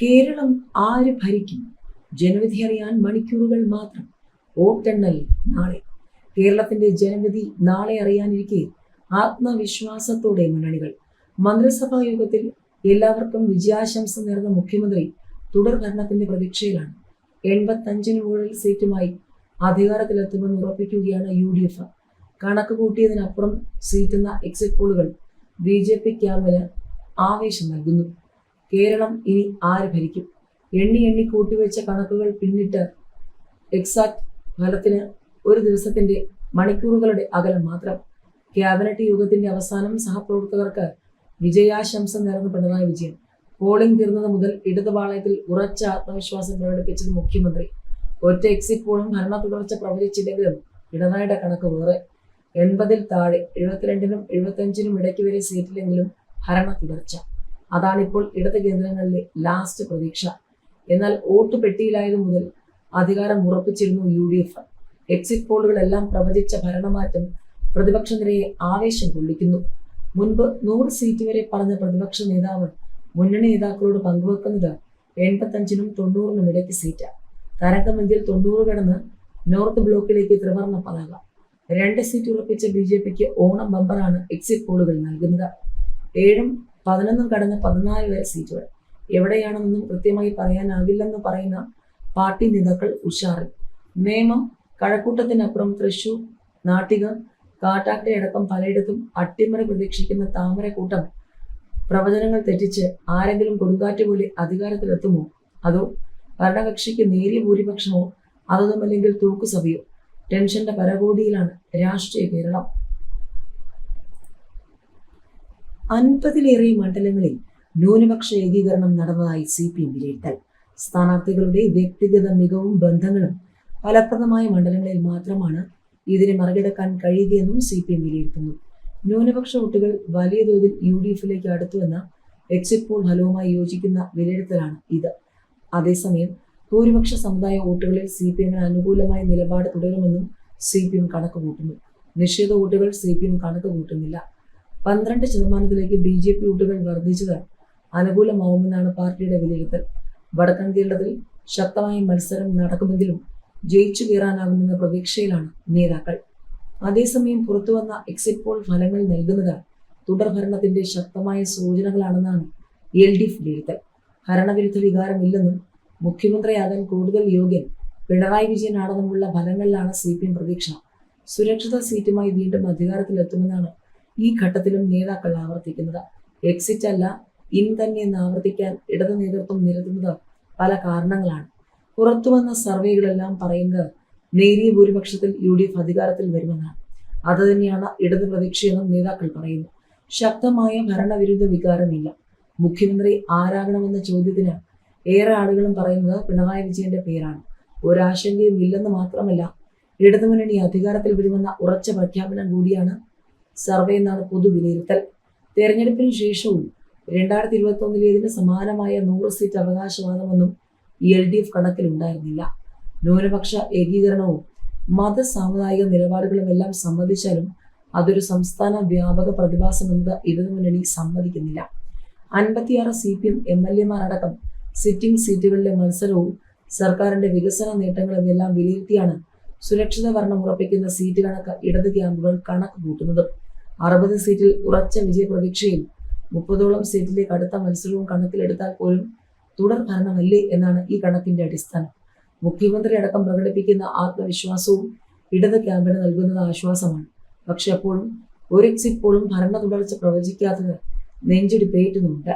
കേരളം ആര് ഭരിക്കും? ജനവിധി അറിയാൻ മണിക്കൂറുകൾ മാത്രം. വോട്ടെണ്ണൽ നാളെ. കേരളത്തിന്റെ ജനവിധി നാളെ അറിയാനിരിക്കെ ആത്മവിശ്വാസത്തോടെ മുന്നണികൾ. മന്ത്രിസഭാ യോഗത്തിൽ എല്ലാവർക്കും വിജയാശംസ നേർന്ന മുഖ്യമന്ത്രി തുടർ ഭരണത്തിന്റെ പ്രതീക്ഷയിലാണ്. 85 മുകളിൽ സീറ്റുമായി അധികാരത്തിലെത്തുമെന്ന് ഉറപ്പിക്കുകയാണ് UDF. കണക്ക് കൂട്ടിയതിനപ്പുറം സീറ്റെന്ന എക്സിറ്റ് പോളുകൾ BJP ക്യാമ്പിന് ആവേശം നൽകുന്നു. കേരളം ഇനി ആര് ഭരിക്കും? എണ്ണി കൂട്ടിവെച്ച കണക്കുകൾ പിന്നിട്ട് എക്സാക്ട് ഫലത്തിന് ഒരു ദിവസത്തിന്റെ മണിക്കൂറുകളുടെ അകലം മാത്രം. ക്യാബിനറ്റ് യോഗത്തിന്റെ അവസാനം സഹപ്രവർത്തകർക്ക് വിജയാശംസ നേർന്ന പിണറായി വിജയൻ. പോളിംഗ് തീർന്നത് മുതൽ ഇടതുപാളയത്തിൽ ഉറച്ച ആത്മവിശ്വാസം പ്രകടിപ്പിച്ചത് മുഖ്യമന്ത്രി. ഒറ്റ എക്സിറ്റ് പോളും ഭരണ തുടർച്ച പ്രവചിച്ചില്ലെങ്കിലും പിണറായിയുടെ കണക്ക് വേറെ. 80-ൽ താഴെ, 72-നും 75-നും ഇടയ്ക്ക് വരെ സീറ്റിലെങ്കിലും ഭരണ തുടർച്ച. അതാണിപ്പോൾ ഇടത് കേന്ദ്രങ്ങളിലെ ലാസ്റ്റ് പ്രതീക്ഷ. എന്നാൽ വോട്ട് പെട്ടിയിലായതു മുതൽ അധികാരം ഉറപ്പിച്ചിരുന്നു UDF. എക്സിറ്റ് പോളുകളെല്ലാം പ്രവചിച്ച ഭരണമാറ്റം പ്രതിപക്ഷ നിരയെ ആവേശം കൊള്ളിക്കുന്നു. മുൻപ് 100 സീറ്റ് വരെ പറഞ്ഞ പ്രതിപക്ഷ നേതാവ് മുന്നണി നേതാക്കളോട് പങ്കുവെക്കുന്നത് 85-നും 90-നും ഇടയ്ക്ക് സീറ്റ്. തരംഗമെങ്കിൽ 90 കടന്ന് നോർത്ത് ബ്ലോക്കിലേക്ക് ത്രിവർണ്ണ പതാക. 2 സീറ്റ് ഉറപ്പിച്ച BJPക്ക് ഓണം ബമ്പറാണ് എക്സിറ്റ് പോളുകൾ നൽകുന്നത്. 7-ഉം 11-ഉം കടന്ന് 14 വരെ സീറ്റുകൾ. എവിടെയാണെന്നൊന്നും കൃത്യമായി പറയാനാകില്ലെന്ന് പറയുന്ന പാർട്ടി നേതാക്കൾ ഉഷാറിൽ. നേമം, കഴക്കൂട്ടത്തിനപ്പുറം തൃശൂർ, നാട്ടികം, കാട്ടാക്കടയടക്കം പലയിടത്തും അട്ടിമറി പ്രതീക്ഷിക്കുന്ന താമരക്കൂട്ടം പ്രവചനങ്ങൾ തെറ്റിച്ച് ആരെങ്കിലും കൊടുങ്കാറ്റ് പോലെ അധികാരത്തിലെത്തുമോ? അതോ ഭരണകക്ഷിക്ക് നേരിയ ഭൂരിപക്ഷമോ? അതൊന്നുമല്ലെങ്കിൽ തൂക്കുസഭയോ? ടെൻഷന്റെ പരകോടിയിലാണ് രാഷ്ട്രീയ കേരളം. 50-ലേറെ മണ്ഡലങ്ങളിൽ ന്യൂനപക്ഷ ഏകീകരണം നടന്നതായി CPM വിലയിരുത്തൽ. സ്ഥാനാർത്ഥികളുടെ വ്യക്തിഗത മികവും ബന്ധങ്ങളും ഫലപ്രദമായ മണ്ഡലങ്ങളിൽ മാത്രമാണ് ഇതിനെ മറികടക്കാൻ കഴിയുകയെന്നും CPM വിലയിരുത്തുന്നു. ന്യൂനപക്ഷ വോട്ടുകൾ വലിയ തോതിൽ UDFിലേക്ക് അടുത്തുവെന്ന എക്സിറ്റ് പോൾ ഫലവുമായി യോജിക്കുന്ന വിലയിരുത്തലാണ് ഇത്. അതേസമയം ഭൂരിപക്ഷ സമുദായ വോട്ടുകളിൽ CPMന് അനുകൂലമായ നിലപാട് തുടരുമെന്നും CPM കണക്ക് കൂട്ടുന്നു. നിഷേധ വോട്ടുകൾ CPM കണക്ക് കൂട്ടുന്നില്ല. 12% BJP വോട്ടുകൾ വർദ്ധിച്ചത് അനുകൂലമാവുമെന്നാണ് പാർട്ടിയുടെ വിലയിരുത്തൽ. വടക്കൻ കേരളത്തിൽ ശക്തമായ മത്സരം നടക്കുമെങ്കിലും ജയിച്ചു കയറാനാകുമെന്ന പ്രതീക്ഷയിലാണ് നേതാക്കൾ. അതേസമയം പുറത്തുവന്ന എക്സിറ്റ് പോൾ ഫലങ്ങൾ നൽകുന്നത് തുടർഭരണത്തിന്റെ ശക്തമായ സൂചനകളാണെന്നാണ് LDF വിലയിരുത്തൽ. ഭരണവിരുദ്ധ വികാരമില്ലെന്നും മുഖ്യമന്ത്രിയാകാൻ കൂടുതൽ യോഗ്യൻ പിണറായി വിജയനാണെന്നുമുള്ള ഫലങ്ങളിലാണ് CPM പ്രതീക്ഷ. സുരക്ഷിത സീറ്റുമായി വീണ്ടും അധികാരത്തിലെത്തുമെന്നാണ് ഈ ഘട്ടത്തിലും നേതാക്കൾ ആവർത്തിക്കുന്നത്. എക്സിറ്റ് അല്ല, ഇൻ തന്നെ എന്ന് ആവർത്തിക്കാൻ ഇടത് നേതൃത്വം നിരത്തുന്നത് പല കാരണങ്ങളാണ്. പുറത്തുവന്ന സർവേകളെല്ലാം പറയുന്നത് നേരിയ ഭൂരിപക്ഷത്തിൽ UDF അധികാരത്തിൽ വരുമെന്നാണ്. അതുതന്നെയാണ് ഇടത് പ്രതീക്ഷയെന്നും നേതാക്കൾ പറയുന്നു. ശക്തമായ ഭരണവിരുദ്ധ വികാരമില്ല. മുഖ്യമന്ത്രി ആരാകണമെന്ന ചോദ്യത്തിന് ഏറെ ആളുകളും പറയുന്നത് പിണറായി വിജയന്റെ പേരാണ്. ഒരാശങ്കയും ഇല്ലെന്ന് മാത്രമല്ല, ഇടതുമുന്നണി അധികാരത്തിൽ വരുമെന്ന ഉറച്ച പ്രഖ്യാപനം കൂടിയാണ് സർവേ എന്നാണ് പൊതുവിലയിരുത്തൽ. തെരഞ്ഞെടുപ്പിന് ശേഷവും 2021-ലേതിന് സമാനമായ 100 സീറ്റ് അവകാശവാദമൊന്നും LDF കണക്കിലുണ്ടായിരുന്നില്ല. ന്യൂനപക്ഷ ഏകീകരണവും മതസാമുദായിക നിലപാടുകളും എല്ലാം സമ്മതിച്ചാലും അതൊരു സംസ്ഥാന വ്യാപക പ്രതിഭാസമെന്നത് ഇടതുമുന്നണി സമ്മതിക്കുന്നില്ല. 56 CPM MLA-മാരടക്കം സിറ്റിംഗ് സീറ്റുകളിലെ മത്സരവും സർക്കാരിന്റെ വികസന നേട്ടങ്ങളും എല്ലാം വിലയിരുത്തിയാണ് സുരക്ഷിത ഭരണം ഉറപ്പിക്കുന്ന സീറ്റ് കണക്ക് ഇടത് ക്യാമ്പുകൾ കണക്ക് കൂട്ടുന്നത്. 60 സീറ്റിൽ ഉറച്ച വിജയപ്രതീക്ഷയും 30ഓളം സീറ്റിലെ കടുത്ത മത്സരവും കണക്കിലെടുത്താൽ പോലും തുടർ ഭരണമല്ലേ എന്നാണ് ഈ കണക്കിന്റെ അടിസ്ഥാനം. മുഖ്യമന്ത്രി അടക്കം പ്രകടിപ്പിക്കുന്ന ആത്മവിശ്വാസവും ഇടത് ക്യാമ്പിന് നൽകുന്നത് ആശ്വാസമാണ്. പക്ഷെ അപ്പോഴും ഒരു എക്സിറ്റ് പോളും ഭരണ തുടർച്ച പ്രവചിക്കാത്തത് നെഞ്ചിടിപ്പേറ്റുന്നുണ്ട്.